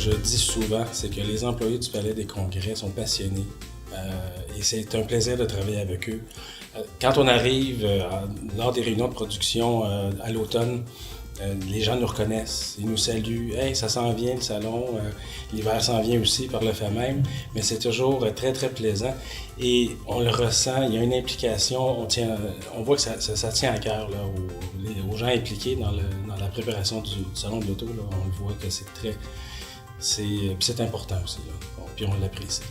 je dis souvent, c'est que les employés du Palais des Congrès sont passionnés et c'est un plaisir de travailler avec eux. Quand on arrive lors des réunions de production à l'automne, les gens nous reconnaissent, ils nous saluent. « Hey, ça s'en vient le salon, l'hiver s'en vient aussi par le fait même. » Mais c'est toujours très, très plaisant et on le ressent, il y a une implication, on voit que ça tient à cœur là, aux gens impliqués dans la préparation du salon de l'auto. Là, on le voit que c'est important aussi, là. Puis on l'apprécie.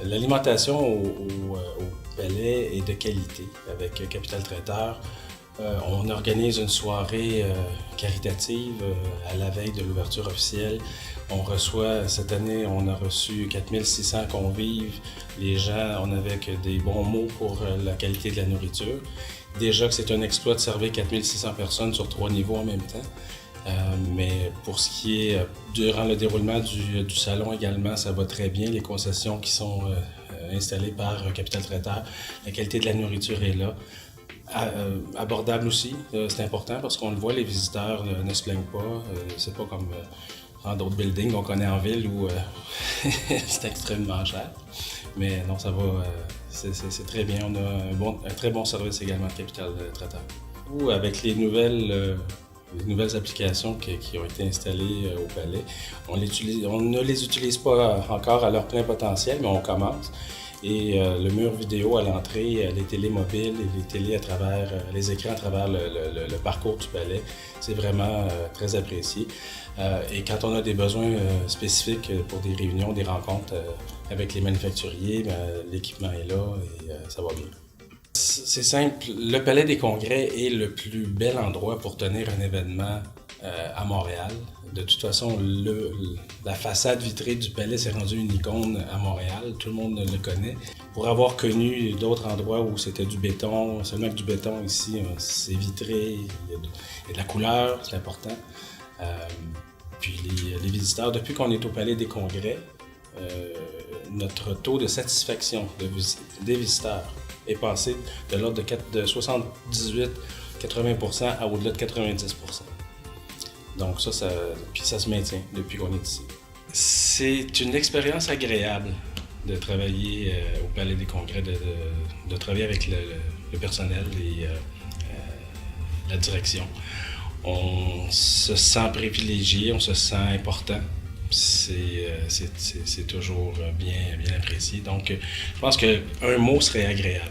L'alimentation au Palais est de qualité avec Capital Traiteur. On organise une soirée caritative à la veille de l'ouverture officielle. On reçoit, cette année, on a reçu 4600 convives. Les gens, on avait que des bons mots pour la qualité de la nourriture. Déjà que c'est un exploit de servir 4600 personnes sur 3 niveaux en même temps. Mais pour ce qui est durant le déroulement du salon également, ça va très bien. Les concessions qui sont installées par Capital Traiteur, la qualité de la nourriture est là. Abordable aussi, c'est important parce qu'on le voit, les visiteurs ne se plaignent pas. C'est pas comme dans d'autres buildings qu'on connaît en ville où c'est extrêmement cher. Mais non, ça va, c'est très bien. On a un très bon service également de Capital Traiteur. Avec les nouvelles applications qui ont été installées au Palais, on ne les utilise pas encore à leur plein potentiel, mais on commence. Et le mur vidéo à l'entrée, les télés mobiles et les télés à travers les écrans à travers le parcours du palais, c'est vraiment très apprécié. Et quand on a des besoins spécifiques pour des réunions, des rencontres avec les manufacturiers, l'équipement est là et ça va bien. C'est simple, le Palais des Congrès est le plus bel endroit pour tenir un événement à Montréal. De toute façon, la façade vitrée du palais s'est rendue une icône à Montréal. Tout le monde le connaît. Pour avoir connu d'autres endroits où c'était du béton, seulement que du béton, ici, c'est vitré, il y a de la couleur, c'est important. Puis les visiteurs, depuis qu'on est au Palais des Congrès, notre taux de satisfaction des visiteurs est passé de l'ordre de 78-80% à au-delà de 90%. Donc ça se maintient depuis qu'on est ici. C'est une expérience agréable de travailler au Palais des Congrès, de travailler avec le personnel et la direction. On se sent privilégié, on se sent important. C'est toujours bien apprécié. Donc, je pense qu'un mot serait agréable.